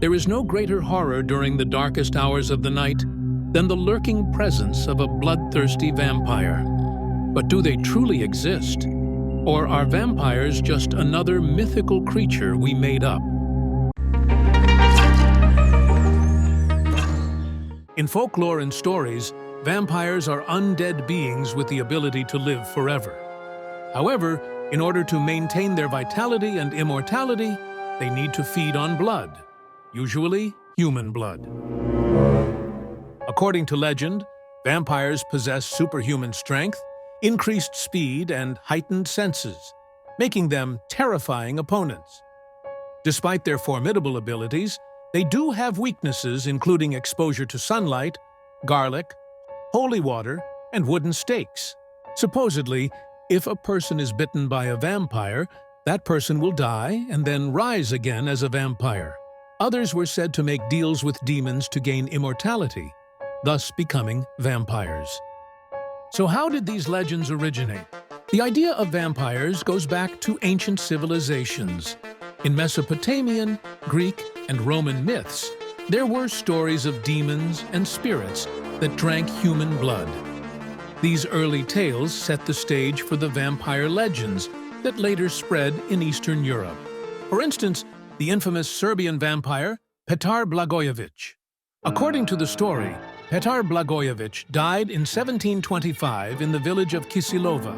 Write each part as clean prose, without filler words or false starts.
There is no greater horror during the darkest hours of the night than the lurking presence of a bloodthirsty vampire. But do they truly exist? Or are vampires just another mythical creature we made up? In folklore and stories, vampires are undead beings with the ability to live forever. However, in order to maintain their vitality and immortality, they need to feed on blood, usually human blood. According to legend, vampires possess superhuman strength, increased speed, and heightened senses, making them terrifying opponents. Despite their formidable abilities, they do have weaknesses including exposure to sunlight, garlic, holy water, and wooden stakes. Supposedly, if a person is bitten by a vampire, that person will die and then rise again as a vampire. Others were said to make deals with demons to gain immortality, thus becoming vampires. So how did these legends originate? The idea of vampires goes back to ancient civilizations. In Mesopotamian, Greek, and Roman myths, there were stories of demons and spirits that drank human blood. These early tales set the stage for the vampire legends that later spread in Eastern Europe. For instance, the infamous Serbian vampire, Petar Blagojević. According to the story, Petar Blagojević died in 1725 in the village of Kisilova.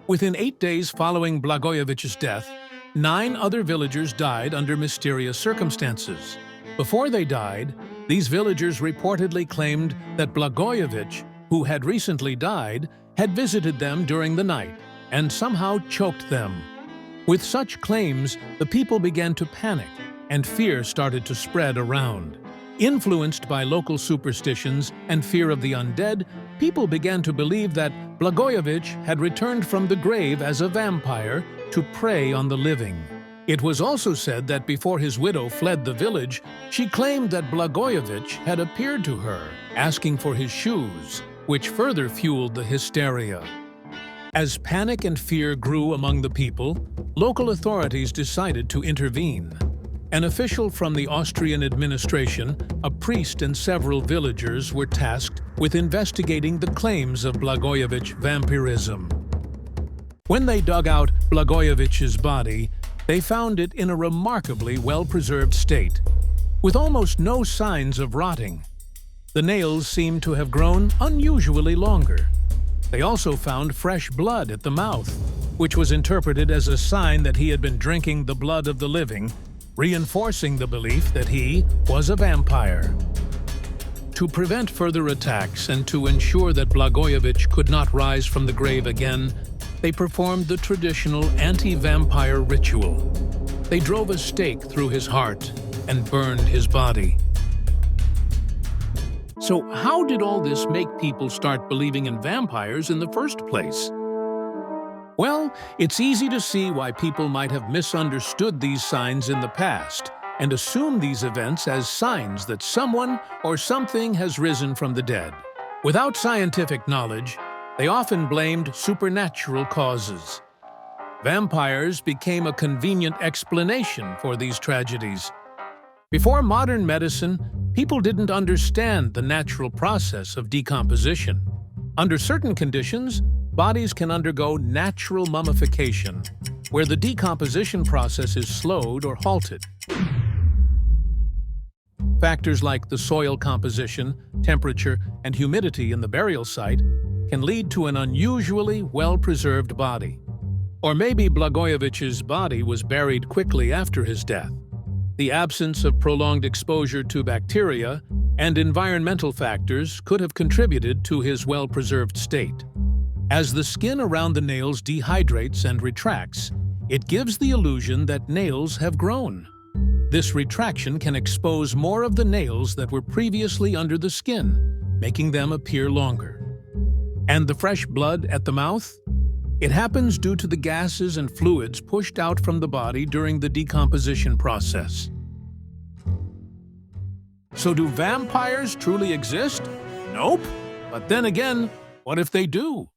Within 8 days following Blagojevic's death, 9 other villagers died under mysterious circumstances. Before they died, these villagers reportedly claimed that Blagojević, who had recently died, had visited them during the night and somehow choked them. With such claims, the people began to panic, and fear started to spread around. Influenced by local superstitions and fear of the undead, people began to believe that Blagojević had returned from the grave as a vampire to prey on the living. It was also said that before his widow fled the village, she claimed that Blagojević had appeared to her, asking for his shoes, which further fueled the hysteria. As panic and fear grew among the people, local authorities decided to intervene. An official from the Austrian administration, a priest, and several villagers were tasked with investigating the claims of Blagojević vampirism. When they dug out Blagojević's body, they found it in a remarkably well-preserved state, with almost no signs of rotting. The nails seemed to have grown unusually longer. They also found fresh blood at the mouth, which was interpreted as a sign that he had been drinking the blood of the living, reinforcing the belief that he was a vampire. To prevent further attacks and to ensure that Blagojević could not rise from the grave again, they performed the traditional anti-vampire ritual. They drove a stake through his heart and burned his body. So how did all this make people start believing in vampires in the first place? Well, it's easy to see why people might have misunderstood these signs in the past and assumed these events as signs that someone or something has risen from the dead. Without scientific knowledge, they often blamed supernatural causes. Vampires became a convenient explanation for these tragedies. Before modern medicine, people didn't understand the natural process of decomposition. Under certain conditions, bodies can undergo natural mummification, where the decomposition process is slowed or halted. Factors like the soil composition, temperature, and humidity in the burial site can lead to an unusually well-preserved body. Or maybe Blagojević's body was buried quickly after his death. The absence of prolonged exposure to bacteria and environmental factors could have contributed to his well-preserved state. As the skin around the nails dehydrates and retracts, it gives the illusion that nails have grown. This retraction can expose more of the nails that were previously under the skin, making them appear longer. And the fresh blood at the mouth? It happens due to the gases and fluids pushed out from the body during the decomposition process. So do vampires truly exist? Nope. But then again, what if they do?